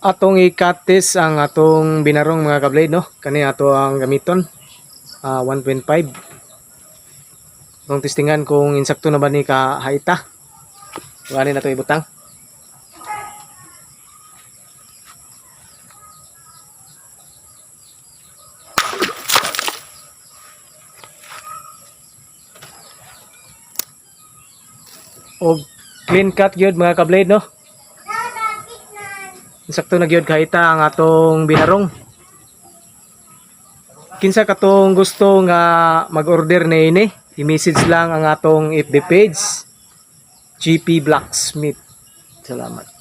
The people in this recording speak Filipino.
Atong i-cut ang atong binarong mga kablade, no? Kani ato ang gamiton. 1.5. Itong testingan kung insakto na ba ni kahaita. Gani na ito ibutang. O clean cut gyud mga kablade, no? Insakto na gyud kahita ang atong binarong. Kinsa katong gusto nga mag-order na ini, i-message lang ang atong FB page, GP Blacksmith. Salamat.